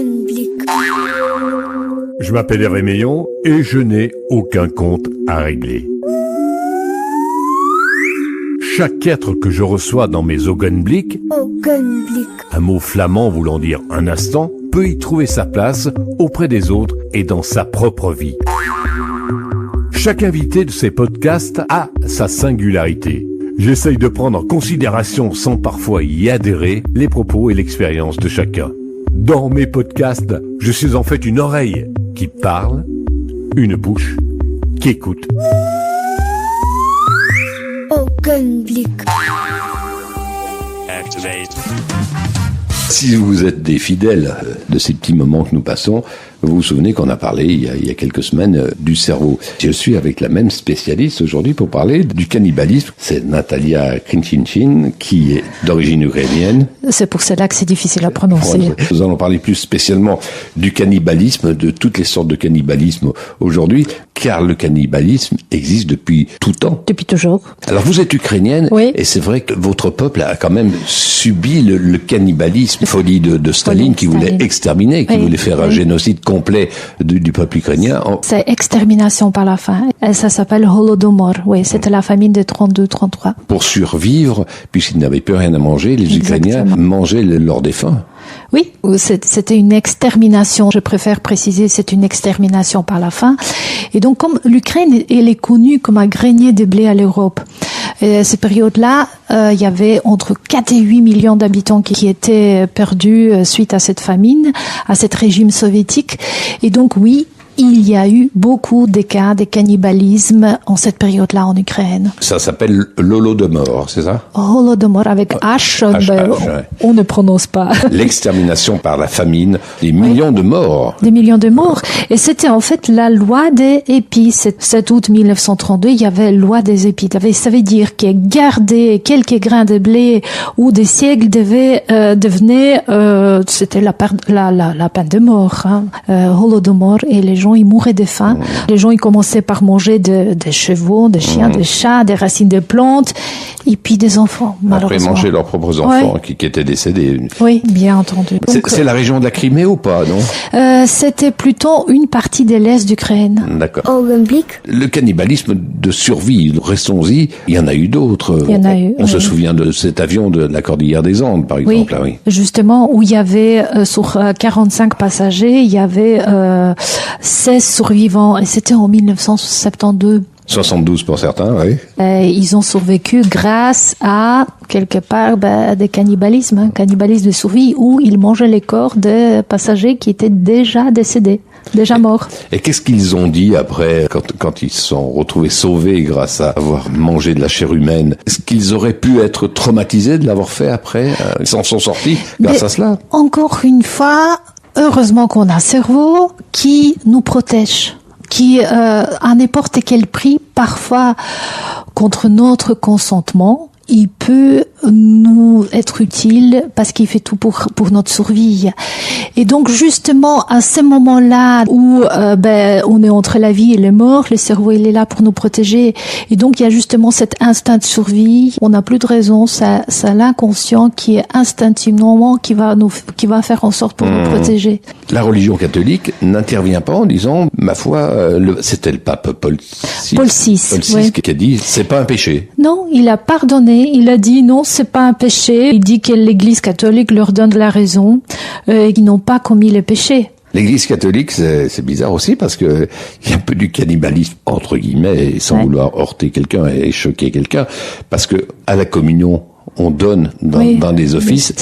Augenblick. Je m'appelle Hervé Meillon et je n'ai aucun compte à régler. Chaque être que je reçois dans mes Augenblick, un mot flamand voulant dire un instant, peut y trouver sa place auprès des autres et dans sa propre vie. Chaque invité de ces podcasts a sa singularité. J'essaye de prendre en considération, sans parfois y adhérer, les propos et l'expérience de chacun. Dans mes podcasts, je suis en fait une oreille qui parle, une bouche qui écoute. Augenblick. Activate. Si vous êtes des fidèles de ces petits moments que nous passons, vous vous souvenez qu'on a parlé il y a quelques semaines du cerveau. Je suis avec la même spécialiste aujourd'hui pour parler du cannibalisme. C'est Natalia Krinchin qui est d'origine ukrainienne. C'est pour cela que c'est difficile à prononcer. Nous allons parler plus spécialement du cannibalisme, de toutes les sortes de cannibalisme aujourd'hui, car le cannibalisme existe depuis tout temps. Depuis toujours. Alors vous êtes ukrainienne, oui. Et c'est vrai que votre peuple a quand même subi le cannibalisme, folie de Staline qui voulait exterminer, qui voulait faire un génocide complet du peuple ukrainien. C'est extermination par la faim. Et ça s'appelle Holodomor. Oui, c'était la famine de 32-33. Pour survivre, puisqu'ils n'avaient plus rien à manger, les Ukrainiens mangeaient leurs défunts. Oui, c'était une extermination. Je préfère préciser, c'est une extermination par la faim. Et donc, comme l'Ukraine, elle est connue comme un grenier de blé à l'Europe. Et à cette période-là, il y avait entre 4 et 8 millions d'habitants qui étaient perdus suite à cette famine, à cet régime soviétique. Et donc, oui, il y a eu beaucoup de cas de cannibalisme en cette période-là en Ukraine. Ça s'appelle l'Holodomor, c'est ça? Holodomor avec H, on ne prononce pas. L'extermination par la famine, des millions de morts. Des millions de morts. Et c'était en fait la loi des épis. 7 août 1932, il y avait loi des épis. Ça veut dire que garder quelques grains de blé ou des siècles devenait, c'était la peine de mort. Holodomor, et les gens ils mouraient de faim. Les gens ils commençaient par manger des chevaux, des chiens, des chats, des racines de plantes, et puis des enfants. Après manger leurs propres enfants qui étaient décédés. Oui, bien entendu. C'est la région de la Crimée ou pas, non? C'était plutôt une partie de l'Est d'Ukraine. D'accord. Augenblick. Le cannibalisme de survie, restons-y, il y en a eu d'autres. On se souvient de cet avion de la Cordillère des Andes, par exemple. Oui, justement, où il y avait, sur 45 passagers, il y avait 16 survivants, et c'était en 1972. 72 pour certains, oui. Ils ont survécu grâce à, quelque part, des cannibalismes, cannibalisme de survie, où ils mangeaient les corps des passagers qui étaient déjà décédés, déjà morts. Et qu'est-ce qu'ils ont dit après, quand ils se sont retrouvés sauvés grâce à avoir mangé de la chair humaine? Est-ce qu'ils auraient pu être traumatisés de l'avoir fait après? Ils s'en sont sortis grâce à cela? Encore une fois, heureusement qu'on a un cerveau qui nous protège, qui, à n'importe quel prix, parfois contre notre consentement, il peut nous être utile parce qu'il fait tout pour notre survie. Et donc justement à ce moment-là où on est entre la vie et la mort, le cerveau il est là pour nous protéger. Et donc il y a justement cet instinct de survie. On n'a plus de raison, c'est l'inconscient qui est instinctivement qui va faire en sorte pour nous protéger. La religion catholique n'intervient pas en disant, ma foi, c'était le pape Paul VI qui a dit, c'est pas un péché. Non, il a pardonné. Il a dit non, c'est pas un péché. Il dit que l'Église catholique leur donne la raison, qu'ils n'ont pas commis le péché. L'Église catholique, c'est bizarre aussi parce que il y a un peu du cannibalisme entre guillemets, sans vouloir heurter quelqu'un et choquer quelqu'un, parce que à la communion, on donne dans des offices,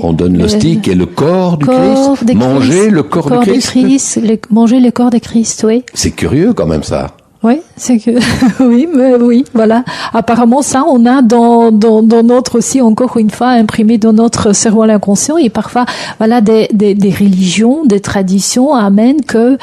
on donne l'hostie qui est le corps du Christ. Manger le corps du Christ. Manger le corps de Christ, oui. C'est curieux quand même ça. Oui, c'est que oui, voilà. Apparemment, ça, on a dans notre aussi, encore une fois, imprimé dans notre cerveau l'inconscient, et parfois, voilà, des religions, des traditions amènent que,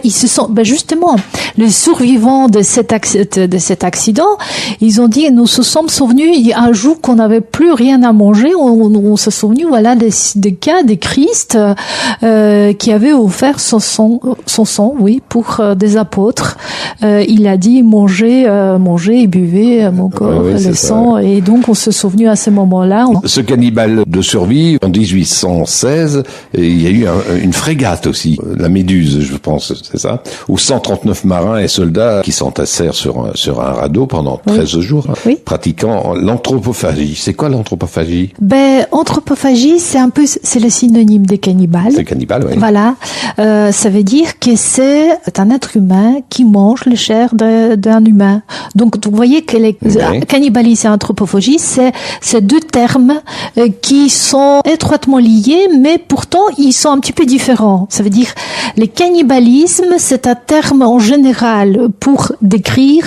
ils se sont, justement, les survivants de cet accident, ils ont dit, nous se sommes souvenus, un jour qu'on n'avait plus rien à manger, on se souvenu, voilà, des cas de Christ, qui avait offert son sang, oui, pour des apôtres, il a dit mangez et buvez mon corps, le sang. Et donc on se souvenu à ce moment-là. Ce cannibale de survie, en 1816, il y a eu une frégate aussi, la Méduse, je pense, c'est ça, où 139 marins et soldats qui s'entassèrent sur un radeau pendant 13 jours, pratiquant l'anthropophagie. C'est quoi l'anthropophagie? Anthropophagie, c'est le synonyme des cannibales. C'est cannibale, oui. Voilà. Ça veut dire que c'est un être humain qui mange la chair d'un humain. Donc, vous voyez que cannibalisme et anthropophagie, c'est deux termes qui sont étroitement liés, mais pourtant, ils sont un petit peu différents. Ça veut dire, le cannibalisme, c'est un terme en général pour décrire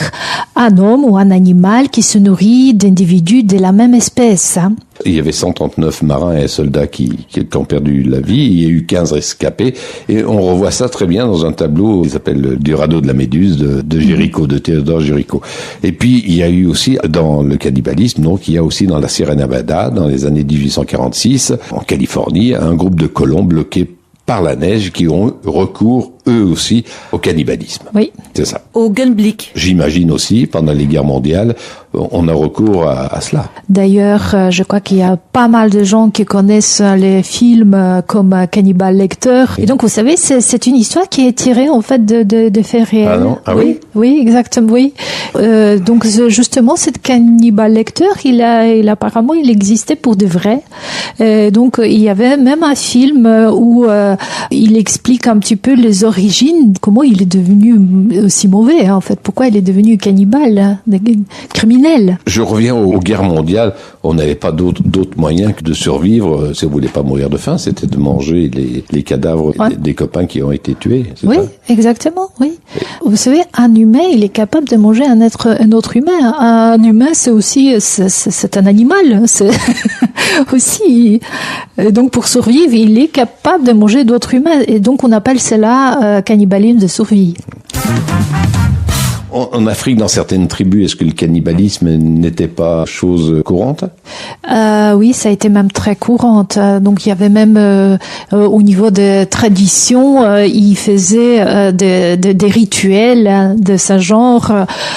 un homme ou un animal qui se nourrit d'individus de la même espèce. Il y avait 139 marins et soldats qui ont perdu la vie. Il y a eu 15 rescapés. Et on revoit ça très bien dans un tableau qui s'appelle Du radeau de la Méduse de Géricault, de Théodore Géricault. Et puis, il y a eu aussi dans le cannibalisme, donc il y a aussi dans la Sierra Nevada, dans les années 1846, en Californie, un groupe de colons bloqués par la neige qui ont recours, eux aussi, au cannibalisme. Oui. C'est ça. Au Gunblick. J'imagine aussi, pendant les guerres mondiales, on a recours à cela. D'ailleurs, je crois qu'il y a pas mal de gens qui connaissent les films comme Cannibal Lecter. Et donc, vous savez, c'est une histoire qui est tirée, en fait, de faits réels. Ah non? Ah oui? Oui, exactement, oui. Donc, justement, cette Cannibal Lecter, apparemment, il existait pour de vrai. Donc, il y avait même un film où il explique un petit peu les origines, comment il est devenu aussi mauvais, hein, en fait. Pourquoi il est devenu cannibale, criminel. Je reviens aux guerres mondiales. On n'avait pas d'autres moyens que de survivre. Si on voulait pas mourir de faim, c'était de manger les cadavres des copains qui ont été tués. Oui, ça? Exactement, oui. Vous savez, un humain, il est capable de manger un autre humain. Un humain, c'est aussi, c'est un animal. C'est aussi. Et donc, pour survivre, il est capable de manger d'autres humains. Et donc, on appelle cela cannibalisme de survie. En Afrique, dans certaines tribus, est-ce que le cannibalisme n'était pas chose courante? Oui, ça a été même très courante. Donc, il y avait même au niveau des traditions, ils faisaient des rituels de ce genre.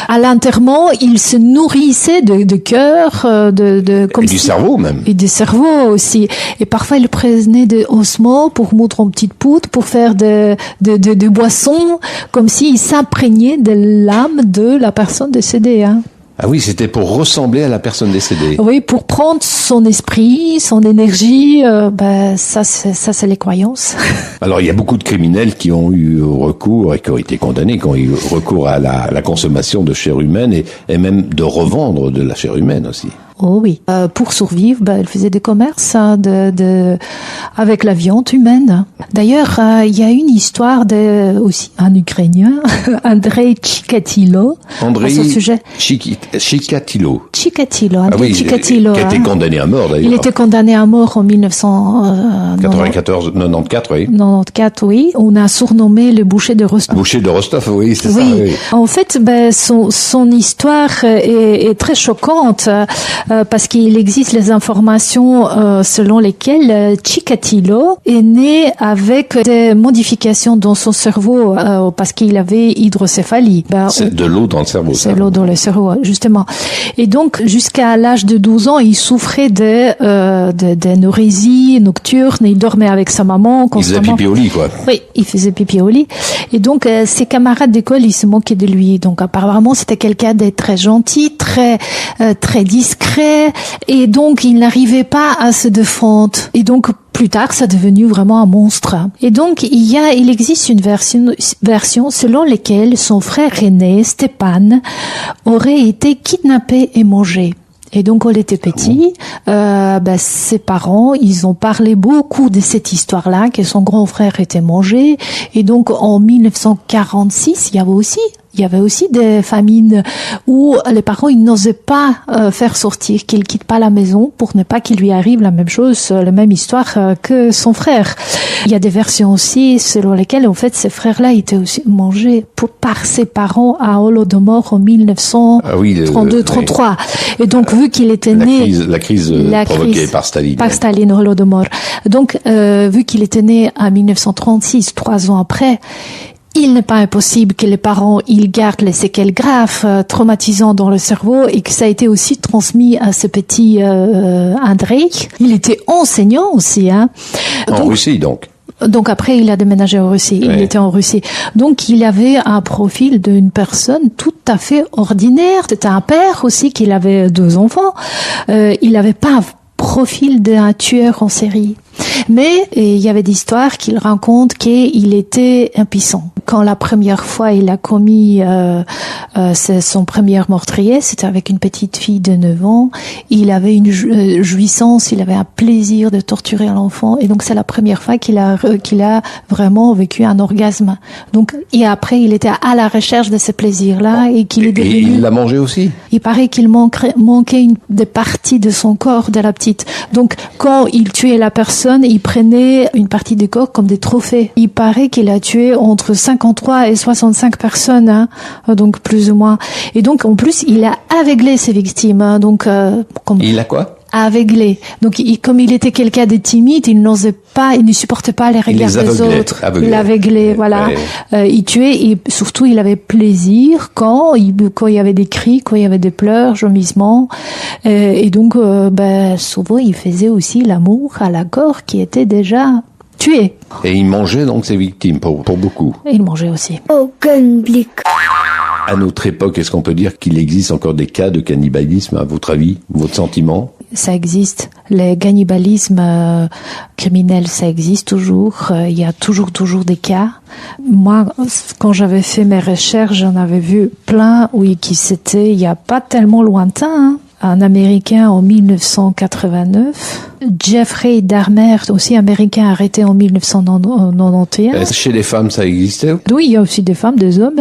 À l'enterrement, ils se nourrissaient de cœur, comme et du cerveau même. Et du cerveau aussi. Et parfois, ils prenaient des ossements pour moudre en petites poudres, pour faire de boissons, comme s'ils s'imprégnaient de l'âme de la personne décédée. Hein. Ah oui, c'était pour ressembler à la personne décédée. Oui, pour prendre son esprit, son énergie. Ça, c'est les croyances. Alors, il y a beaucoup de criminels qui ont eu recours et qui ont été condamnés, qui ont eu recours à la consommation de chair humaine et même de revendre de la chair humaine aussi. Oh oui. Pour survivre, elle faisait des commerces avec la viande humaine. D'ailleurs, il y a une histoire aussi un Ukrainien, Andrei Chikatilo. Andrei Chikatilo. Chikatilo, Chikatilo. Qui a été condamné à mort d'ailleurs. Il était condamné à mort en 1994, 94, oui. 94, oui. On a surnommé le boucher de Rostov. Boucher de Rostov, oui, c'est ça. Oui. En fait, son histoire est très choquante. Parce qu'il existe les informations selon lesquelles Chikatilo est né avec des modifications dans son cerveau parce qu'il avait hydrocéphalie. C'est de l'eau dans le cerveau. C'est l'eau dans le cerveau, justement. Et donc, jusqu'à l'âge de 12 ans, il souffrait de neurésie nocturne. Il dormait avec sa maman constamment. Il faisait pipi au lit, quoi. Oui, il faisait pipi au lit. Et donc, ses camarades d'école, ils se moquaient de lui. Donc, apparemment, c'était quelqu'un de très gentil, très discret. Et donc, il n'arrivait pas à se défendre. Et donc, plus tard, ça est devenu vraiment un monstre. Et donc, il existe une version selon laquelle son frère aîné, Stepan, aurait été kidnappé et mangé. Et donc, quand il était petit, ses parents, ils ont parlé beaucoup de cette histoire-là, que son grand frère était mangé. Et donc, en 1946, il y avait aussi des famines où les parents, ils n'osaient pas faire sortir, qu'il quitte pas la maison pour ne pas qu'il lui arrive la même chose, la même histoire que son frère. Il y a des versions aussi selon lesquelles, en fait, ces frères-là étaient aussi mangés par ses parents à Holodomor en 1932-33. Et donc, vu qu'il était né... La crise provoquée par Staline. Par Staline, Holodomor. Donc, vu qu'il était né en 1936, 3 ans après, il n'est pas impossible que les parents ils gardent les séquelles graves, traumatisants dans le cerveau et que ça a été aussi transmis à ce petit Andrei. Il était enseignant aussi. Hein. En Russie donc. Donc après, il a déménagé en Russie. Il était en Russie. Donc il avait un profil d'une personne tout à fait ordinaire. C'était un père aussi qui avait 2 enfants. Il n'avait pas un profil d'un tueur en série. Mais il y avait des histoires qu'il raconte qu'il était impuissant. Quand la première fois il a commis son premier meurtrier, c'était avec une petite fille de 9 ans. Il avait une jouissance, il avait un plaisir de torturer l'enfant. Et donc c'est la première fois qu'il a vraiment vécu un orgasme. Donc et après il était à la recherche de ce plaisir-là et qu'il est devenu. Et il l'a mangé aussi. Il paraît qu'il manquait des parties de son corps de la petite. Donc quand il tuait la personne, il prenait une partie du corps comme des trophées. Il paraît qu'il a tué entre 53 et 65 personnes, hein, donc plus ou moins. Et donc en plus, il a aveuglé ses victimes. Hein, donc il a quoi? Aveuglé. Donc comme il était quelqu'un de timide, il n'osait pas, il ne supportait pas les regards des autres. Il aveuglait, voilà. Il tuait et surtout il avait plaisir quand il y avait des cris, quand il y avait des pleurs, gémissements. Et donc souvent il faisait aussi l'amour à la corps qui était déjà tué. Et il mangeait donc ses victimes pour beaucoup. Et il mangeait aussi. Augenblick. À notre époque, est-ce qu'on peut dire qu'il existe encore des cas de cannibalisme, à votre avis, votre sentiment? Ça existe. Le cannibalisme criminel, ça existe toujours. Il y a toujours des cas. Moi, quand j'avais fait mes recherches, j'en avais vu plein, qui c'était il y a pas tellement lointain, hein. Un Américain en 1989. Jeffrey Dahmer, aussi américain, arrêté en 1991. Est-ce que chez les femmes, ça existait? Oui, il y a aussi des femmes, des hommes.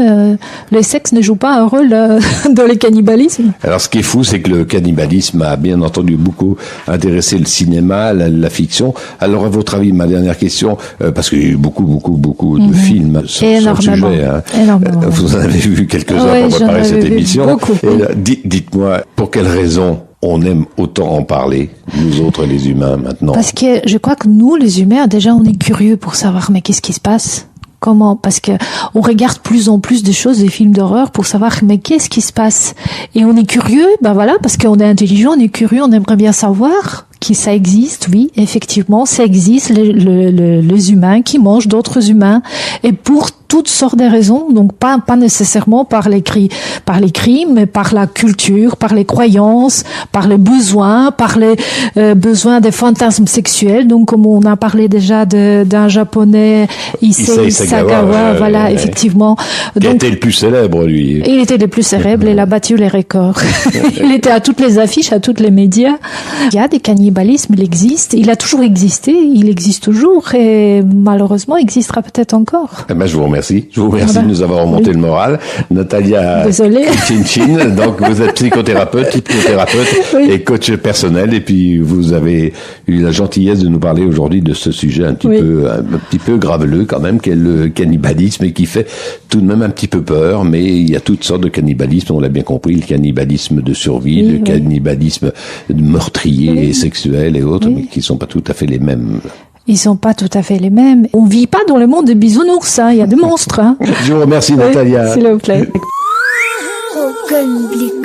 Le sexe ne joue pas un rôle dans le cannibalisme. Alors, ce qui est fou, c'est que le cannibalisme a bien entendu beaucoup intéressé le cinéma, la fiction. Alors, à votre avis, ma dernière question, parce qu'il y a eu beaucoup de films sur le sujet. Hein. Énormément. Vous en avez vu quelques-uns pour préparer cette émission. Beaucoup. Et dites-moi, pour quelle raison on aime autant en parler, nous autres les humains, maintenant? Parce que je crois que nous, les humains, déjà, on est curieux pour savoir, mais qu'est-ce qui se passe? Comment? Parce que on regarde plus en plus de choses, des films d'horreur, pour savoir, mais qu'est-ce qui se passe? Et on est curieux, parce qu'on est intelligent, on est curieux, on aimerait bien savoir que ça existe, oui, effectivement, ça existe, les humains qui mangent d'autres humains, et pour toutes sortes de raisons, donc pas nécessairement par les crimes, mais par la culture, par les croyances, par les besoins, par les besoins des fantasmes sexuels. Donc comme on a parlé déjà d'un japonais, Issei Sagawa, voilà, effectivement. Qui était le plus célèbre, lui. Il était le plus célèbre, il a battu les records. Il était à toutes les affiches, à toutes les médias. Il y a des cannibalismes, il existe, il a toujours existé, il existe toujours et malheureusement il existera peut-être encore. Eh ben, je vous remercie de nous avoir remonté le moral. Natalia Chinchin, donc vous êtes psychothérapeute, hypnothérapeute et coach personnel, et puis vous avez eu la gentillesse de nous parler aujourd'hui de ce sujet un petit peu graveleux quand même, qu'est le cannibalisme, et qui fait tout de même un petit peu peur, mais il y a toutes sortes de cannibalisme, on l'a bien compris, le cannibalisme de survie, le cannibalisme meurtrier et sexuel et autres, mais qui sont pas tout à fait les mêmes. Ils sont pas tout à fait les mêmes. On vit pas dans le monde des bisounours, hein. Il y a des monstres, hein. Je vous remercie, Natalia. S'il vous plaît. Augenblick.